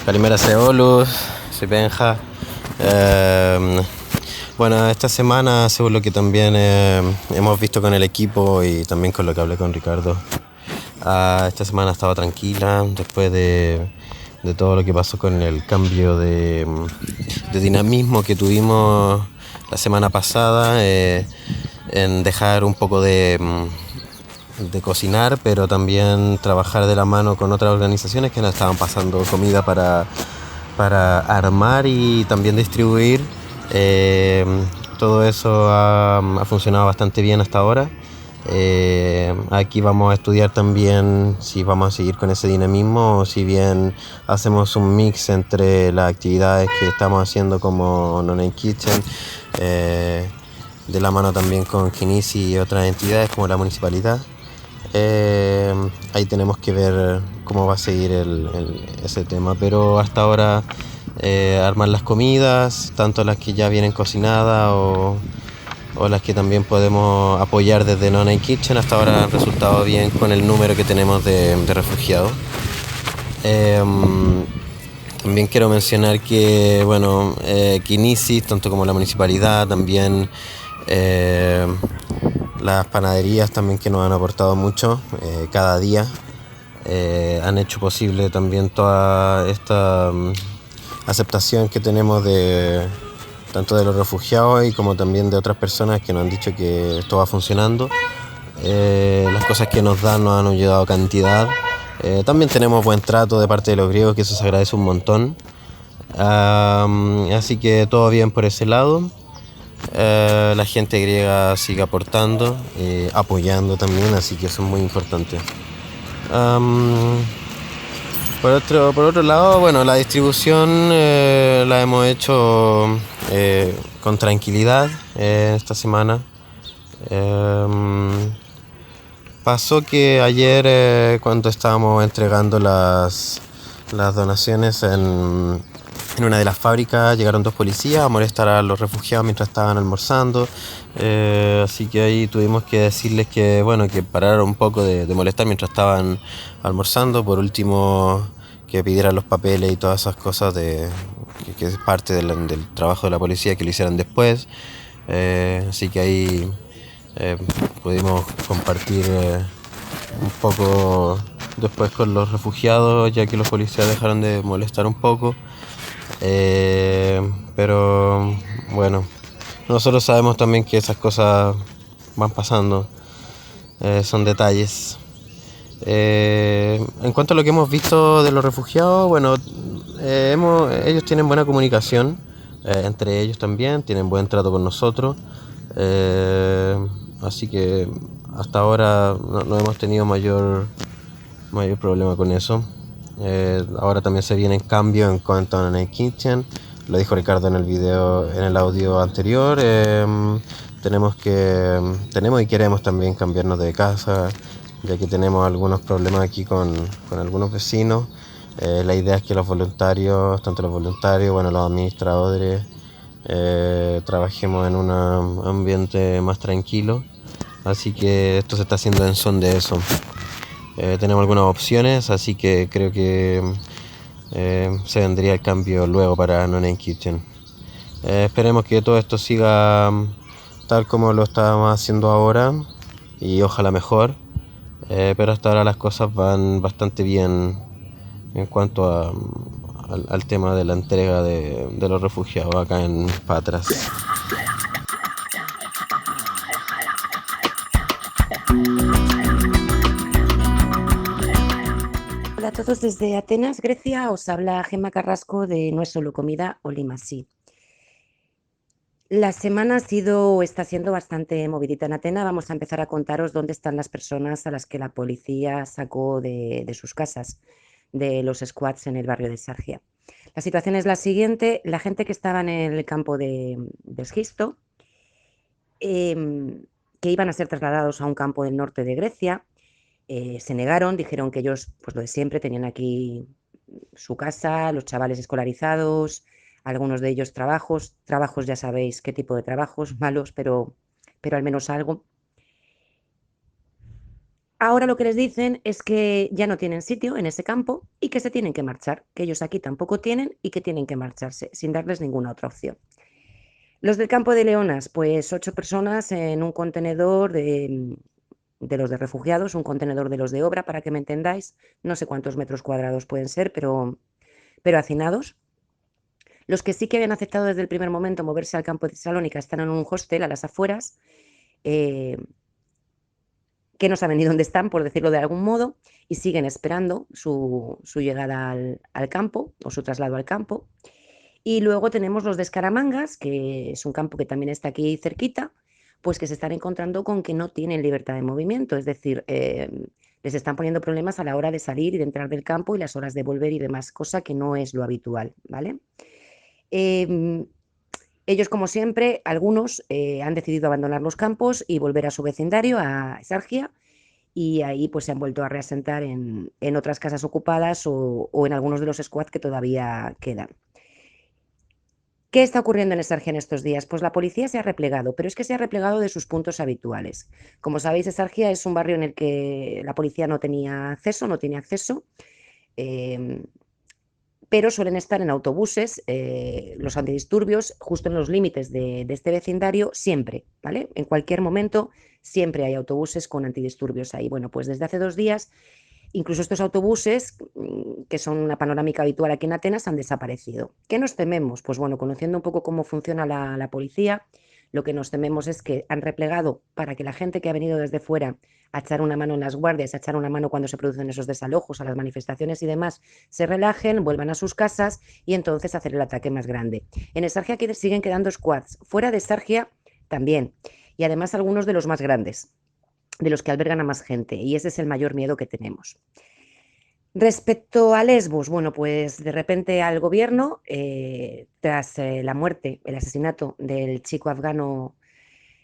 Calimera Seolus, soy Benja. Eh, bueno, esta semana, según lo que también hemos visto con el equipo y también con lo que hablé con Ricardo, esta semana estaba tranquila después de todo lo que pasó con el cambio de dinamismo que tuvimos la semana pasada, en dejar un poco de cocinar, pero también trabajar de la mano con otras organizaciones que nos estaban pasando comida para armar y también distribuir. Eh, Todo eso ha funcionado bastante bien hasta ahora. Aquí vamos a estudiar también si vamos a seguir con ese dinamismo o si bien hacemos un mix entre las actividades que estamos haciendo como Noname Kitchen, de la mano también con Kinisi y otras entidades como la municipalidad. Ahí tenemos que ver cómo va a seguir ese tema, pero hasta ahora armar las comidas, tanto las que ya vienen cocinadas o las que también podemos apoyar desde Noname Kitchen, hasta ahora han resultado bien con el número que tenemos de refugiados. También quiero mencionar que, bueno, Kinisi, tanto como la municipalidad, también eh, las panaderías también que nos han aportado mucho cada día, han hecho posible también toda esta aceptación que tenemos de tanto de los refugiados y como también de otras personas que nos han dicho que esto va funcionando. Las cosas que nos dan nos han ayudado cantidad. También tenemos buen trato de parte de los griegos, que eso se agradece un montón. Así que todo bien por ese lado. La gente griega sigue aportando, apoyando también, así que eso es muy importante. Um, por otro lado, bueno, la distribución la hemos hecho con tranquilidad esta semana. Um, Pasó que ayer, cuando estábamos entregando las donaciones en una de las fábricas, llegaron dos policías a molestar a los refugiados mientras estaban almorzando. Así que ahí tuvimos que decirles que, bueno, que pararan un poco de molestar mientras estaban almorzando. Por último, que pidieran los papeles y todas esas cosas que es parte del trabajo de la policía, que lo hicieran después. Así que ahí eh, pudimos compartir un poco después con los refugiados, ya que los policías dejaron de molestar un poco. Pero bueno, nosotros sabemos también que esas cosas van pasando, son detalles. En cuanto a lo que hemos visto de los refugiados, bueno, ellos tienen buena comunicación, entre ellos también, tienen buen trato con nosotros. Eh, Así que hasta ahora no hemos tenido mayor problema con eso. Ahora también se vienen cambios en cuanto a Noname Kitchen. Lo dijo Ricardo en el video, en el audio anterior. Tenemos y queremos también cambiarnos de casa, ya que tenemos algunos problemas aquí con algunos vecinos. La idea es que los voluntarios, tanto los voluntarios, bueno, los administradores, trabajemos en un ambiente más tranquilo. Así que esto se está haciendo en son de eso. Tenemos algunas opciones, así que creo que se vendría el cambio luego para Noname Kitchen. Esperemos que todo esto siga tal como lo estamos haciendo ahora y ojalá mejor. Pero hasta ahora las cosas van bastante bien en cuanto al tema de la entrega de los refugiados acá en Patras. Hola a todos desde Atenas, Grecia. Os habla Gemma Carrasco de No es solo comida, Olimasi. La semana ha sido o está siendo bastante movidita en Atenas. Vamos a empezar a contaros dónde están las personas a las que la policía sacó de sus casas, de los squats en el barrio de Sargia. La situación es la siguiente: la gente que estaba en el campo de Esquisto, que iban a ser trasladados a un campo del norte de Grecia, se negaron, dijeron que ellos, pues lo de siempre, tenían aquí su casa, los chavales escolarizados, algunos de ellos trabajos ya sabéis qué tipo de trabajos, malos, pero al menos algo. Ahora lo que les dicen es que ya no tienen sitio en ese campo y que se tienen que marchar, que ellos aquí tampoco tienen y que tienen que marcharse, sin darles ninguna otra opción. Los del campo de Leonas, pues 8 personas en un contenedor de los de refugiados, un contenedor de los de obra, para que me entendáis. No sé cuántos metros cuadrados pueden ser, pero hacinados. Los que sí que habían aceptado desde el primer momento moverse al campo de Salónica están en un hostel a las afueras, eh, que no saben ni dónde están, por decirlo de algún modo, y siguen esperando su llegada al campo o su traslado al campo. Y luego tenemos los de Escaramangas, que es un campo que también está aquí cerquita, pues que se están encontrando con que no tienen libertad de movimiento, es decir, les están poniendo problemas a la hora de salir y de entrar del campo y las horas de volver y demás, cosa que no es lo habitual, ¿vale? Eh, Ellos, como siempre, algunos han decidido abandonar los campos y volver a su vecindario, a Sargia, y ahí pues se han vuelto a reasentar en otras casas ocupadas o en algunos de los squads que todavía quedan. ¿Qué está ocurriendo en Esargia en estos días? Pues la policía se ha replegado, pero es que se ha replegado de sus puntos habituales. Como sabéis, Esargia es un barrio en el que la policía no tenía acceso, no tiene acceso, eh, pero suelen estar en autobuses los antidisturbios justo en los límites de este vecindario siempre, ¿vale? En cualquier momento siempre hay autobuses con antidisturbios ahí. Bueno, pues desde hace 2 días incluso estos autobuses, que son una panorámica habitual aquí en Atenas, han desaparecido. ¿Qué nos tememos? Pues bueno, conociendo un poco cómo funciona la policía, lo que nos tememos es que han replegado para que la gente que ha venido desde fuera a echar una mano en las guardias, a echar una mano cuando se producen esos desalojos, a las manifestaciones y demás, se relajen, vuelvan a sus casas y entonces hacer el ataque más grande. En Esargia siguen quedando squads, fuera de Esargia también, y además algunos de los más grandes, de los que albergan a más gente, y ese es el mayor miedo que tenemos. Respecto a Lesbos, bueno, pues de repente al gobierno, tras la muerte, el asesinato del chico afgano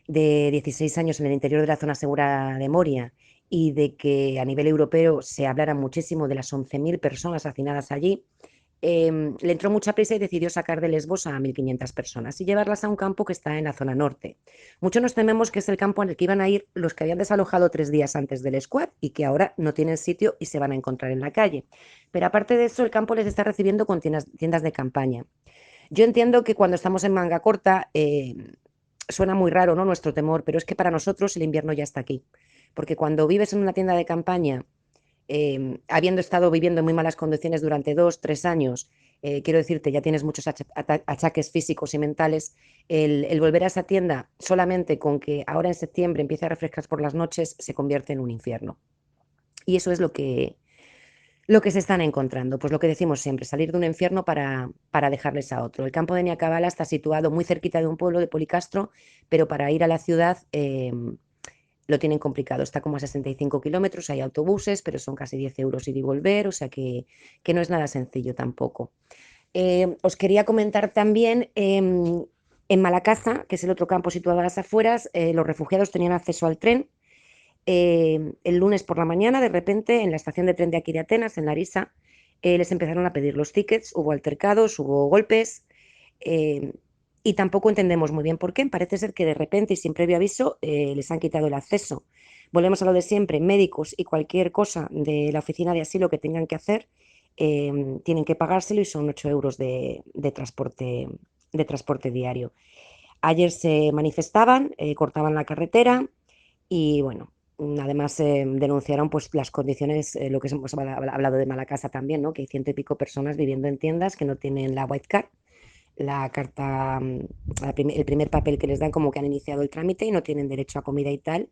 de 16 años en el interior de la zona segura de Moria y de que a nivel europeo se hablara muchísimo de las 11.000 personas hacinadas allí, le entró mucha prisa y decidió sacar de Lesbos a 1.500 personas y llevarlas a un campo que está en la zona norte. Muchos nos tememos que es el campo en el que iban a ir los que habían desalojado 3 días antes del squad y que ahora no tienen sitio y se van a encontrar en la calle. Pero aparte de eso, el campo les está recibiendo con tiendas de campaña. Yo entiendo que cuando estamos en manga corta suena muy raro, ¿no? Nuestro temor, pero es que para nosotros el invierno ya está aquí. Porque cuando vives en una tienda de campaña habiendo estado viviendo en muy malas condiciones durante 2, 3 años, quiero decirte, ya tienes muchos achaques físicos y mentales, el volver a esa tienda solamente con que ahora en septiembre empiece a refrescar por las noches se convierte en un infierno. Y eso es lo que se están encontrando, pues lo que decimos siempre, salir de un infierno para dejarles a otro. El campo de Niacabala está situado muy cerquita de un pueblo de Policastro, pero para ir a la ciudad lo tienen complicado. Está como a 65 kilómetros, hay autobuses, pero son casi 10 euros ir y volver, o sea que no es nada sencillo tampoco. Os quería comentar también, en Malacasa, que es el otro campo situado a las afueras, los refugiados tenían acceso al tren. El lunes por la mañana, de repente, en la estación de tren de aquí de Atenas, en Larisa, les empezaron a pedir los tickets, hubo altercados, hubo golpes, eh, y tampoco entendemos muy bien por qué. Parece ser que de repente y sin previo aviso les han quitado el acceso. Volvemos a lo de siempre, médicos y cualquier cosa de la oficina de asilo que tengan que hacer, tienen que pagárselo y son 8 euros de transporte diario. Ayer se manifestaban, cortaban la carretera y bueno, además denunciaron pues las condiciones, lo que hemos hablado de Malacasa también, ¿no? Que hay ciento y pico personas viviendo en tiendas que no tienen la white card, la carta, el primer papel que les dan como que han iniciado el trámite y no tienen derecho a comida y tal.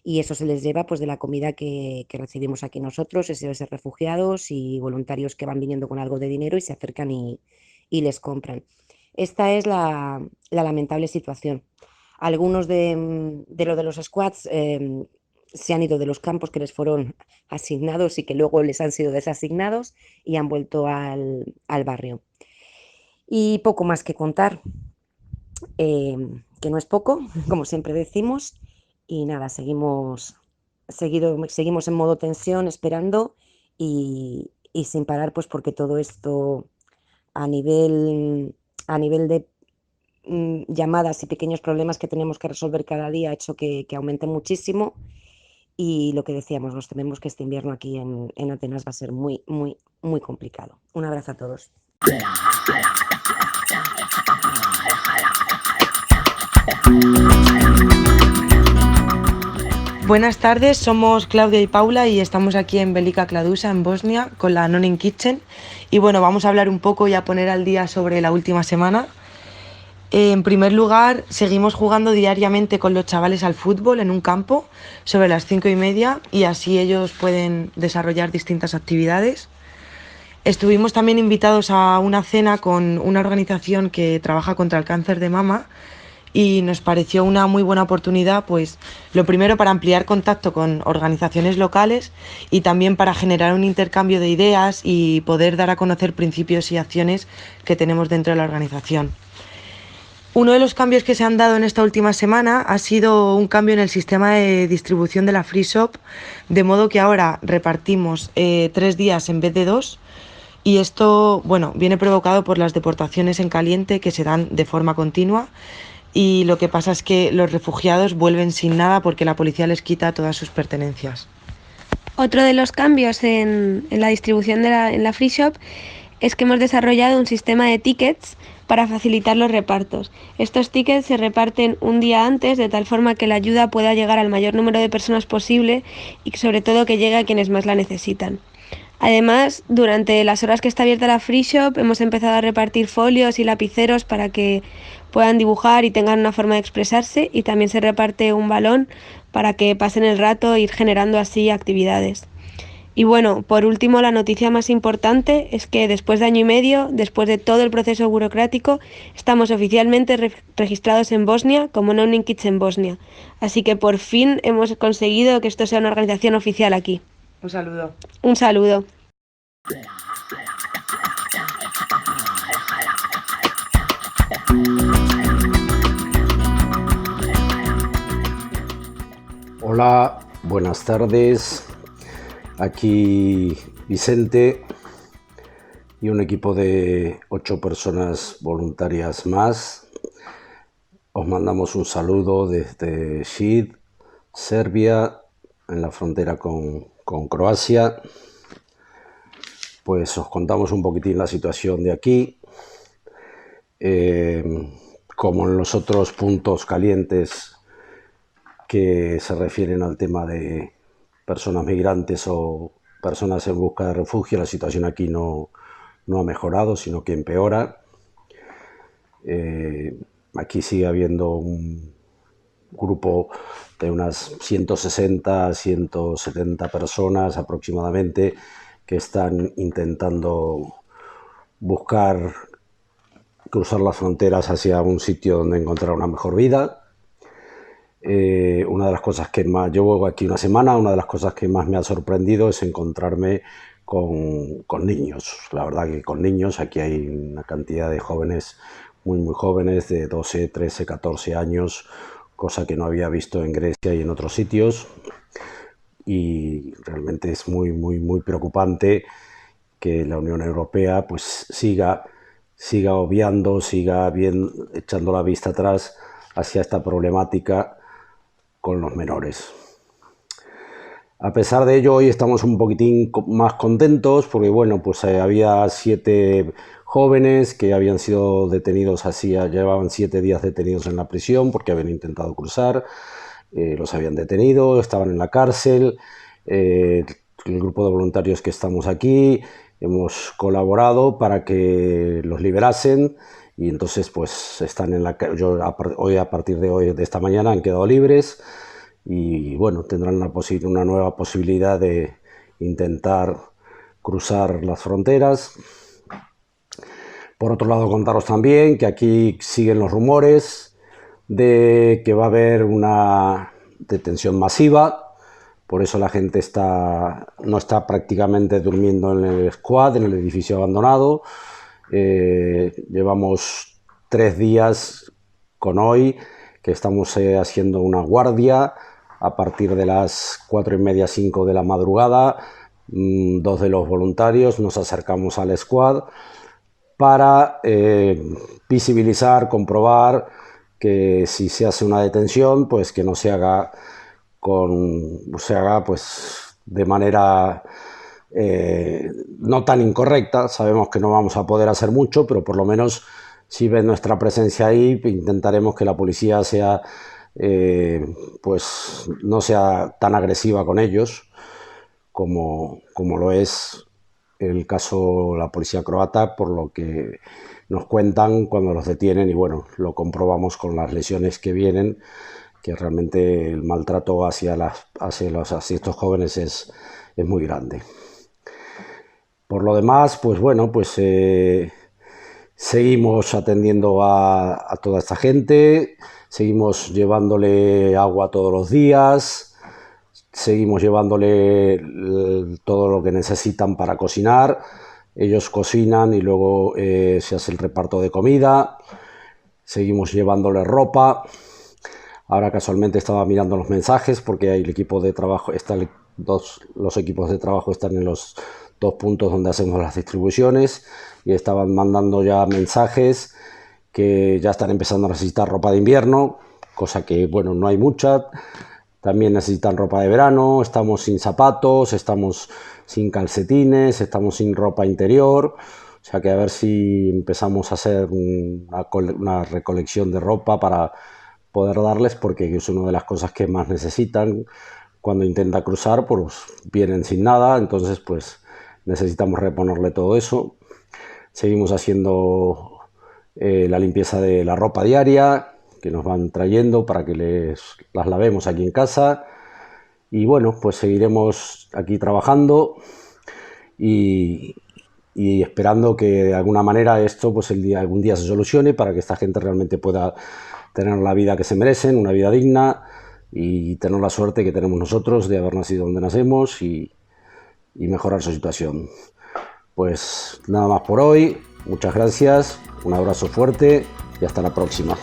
Y eso se les lleva pues de la comida que recibimos aquí nosotros, SOS refugiados y voluntarios que van viniendo con algo de dinero y se acercan y les compran. Esta es la lamentable situación. Algunos de lo de los squads se han ido de los campos que les fueron asignados y que luego les han sido desasignados y han vuelto al barrio. Y poco más que contar, que no es poco, como siempre decimos, y nada, seguimos en modo tensión, esperando y sin parar, pues porque todo esto a nivel de llamadas y pequeños problemas que tenemos que resolver cada día ha hecho que aumente muchísimo y lo que decíamos, nos tememos que este invierno aquí en Atenas va a ser muy, muy, muy complicado. Un abrazo a todos. Buenas tardes, somos Claudia y Paula y estamos aquí en Velika Kladuša, en Bosnia, con la Nonin Kitchen. Y bueno, vamos a hablar un poco y a poner al día sobre la última semana. En primer lugar, seguimos jugando diariamente con los chavales al fútbol en un campo sobre las 5:30 y así ellos pueden desarrollar distintas actividades. Estuvimos también invitados a una cena con una organización que trabaja contra el cáncer de mama y nos pareció una muy buena oportunidad, pues lo primero para ampliar contacto con organizaciones locales y también para generar un intercambio de ideas y poder dar a conocer principios y acciones que tenemos dentro de la organización. Uno de los cambios que se han dado en esta última semana ha sido un cambio en el sistema de distribución de la Free Shop, de modo que ahora repartimos 3 días en vez de 2. Y esto, bueno, viene provocado por las deportaciones en caliente que se dan de forma continua y lo que pasa es que los refugiados vuelven sin nada porque la policía les quita todas sus pertenencias. Otro de los cambios en la distribución en la Free Shop es que hemos desarrollado un sistema de tickets para facilitar los repartos. Estos tickets se reparten un día antes de tal forma que la ayuda pueda llegar al mayor número de personas posible y sobre todo que llegue a quienes más la necesitan. Además, durante las horas que está abierta la Free Shop hemos empezado a repartir folios y lapiceros para que puedan dibujar y tengan una forma de expresarse, y también se reparte un balón para que pasen el rato e ir generando así actividades. Y bueno, por último, la noticia más importante es que después de año y medio, después de todo el proceso burocrático, estamos oficialmente registrados en Bosnia como Nonin Kitchen Bosnia. Así que por fin hemos conseguido que esto sea una organización oficial aquí. Un saludo. Un saludo. Hola, buenas tardes. Aquí Vicente y un equipo de 8 personas voluntarias más. Os mandamos un saludo desde Sid, Serbia, en la frontera con Croacia. Pues os contamos un poquitín la situación de aquí. Como en los otros puntos calientes que se refieren al tema de personas migrantes o personas en busca de refugio, la situación aquí no ha mejorado, sino que empeora. Aquí sigue habiendo un grupo de unas 160, 170 personas aproximadamente que están intentando buscar cruzar las fronteras hacia un sitio donde encontrar una mejor vida. Una de las cosas que más, llevo aquí una semana, una de las cosas que más me ha sorprendido es encontrarme con niños. La verdad que con niños, aquí hay una cantidad de jóvenes, muy jóvenes, de 12, 13, 14 años, cosa que no había visto en Grecia y en otros sitios. Y realmente es muy preocupante que la Unión Europea pues siga obviando, echando la vista atrás hacia esta problemática con los menores. A pesar de ello, hoy estamos un poquitín más contentos porque, bueno, pues había 7 jóvenes que habían sido detenidos, llevaban 7 días detenidos en la prisión porque habían intentado cruzar, los habían detenido, estaban en la cárcel. El grupo de voluntarios que estamos aquí hemos colaborado para que los liberasen y entonces pues están en hoy, a partir de esta mañana, han quedado libres y bueno, tendrán una nueva posibilidad de intentar cruzar las fronteras. Por otro lado, contaros también que aquí siguen los rumores de que va a haber una detención masiva. Por eso la gente no está prácticamente durmiendo en el squad, en el edificio abandonado. Llevamos 3 días con hoy que estamos haciendo una guardia a partir de las 4:30, 5 de la madrugada. 2 de los voluntarios nos acercamos al squad para visibilizar, comprobar que si se hace una detención, pues que no se haga se haga pues de manera no tan incorrecta. Sabemos que no vamos a poder hacer mucho, pero por lo menos si ven nuestra presencia ahí, intentaremos que la policía sea pues no sea tan agresiva con ellos como lo es el caso la policía croata, por lo que nos cuentan cuando los detienen, y bueno, lo comprobamos con las lesiones que vienen, que realmente el maltrato hacia estos jóvenes es muy grande. Por lo demás, pues bueno, pues seguimos atendiendo a toda esta gente, seguimos llevándole agua todos los días, seguimos llevándole todo lo que necesitan para cocinar. Ellos cocinan y luego se hace el reparto de comida. Seguimos llevándole ropa. Ahora casualmente estaba mirando los mensajes porque el equipo de trabajo los equipos de trabajo están en los 2 puntos donde hacemos las distribuciones, y estaban mandando ya mensajes que ya están empezando a necesitar ropa de invierno, cosa que, bueno, no hay mucha. También necesitan ropa de verano, estamos sin zapatos, estamos sin calcetines, estamos sin ropa interior. O sea que a ver si empezamos a hacer una recolección de ropa para poder darles, porque es una de las cosas que más necesitan. Cuando intenta cruzar, pues vienen sin nada, entonces pues necesitamos reponerle todo eso. Seguimos haciendo la limpieza de la ropa diaria que nos van trayendo para que las lavemos aquí en casa, y bueno, pues seguiremos aquí trabajando y esperando que de alguna manera esto pues algún día se solucione, para que esta gente realmente pueda tener la vida que se merecen, una vida digna, y tener la suerte que tenemos nosotros de haber nacido donde nacemos y mejorar su situación. Pues nada más por hoy, muchas gracias, un abrazo fuerte y hasta la próxima.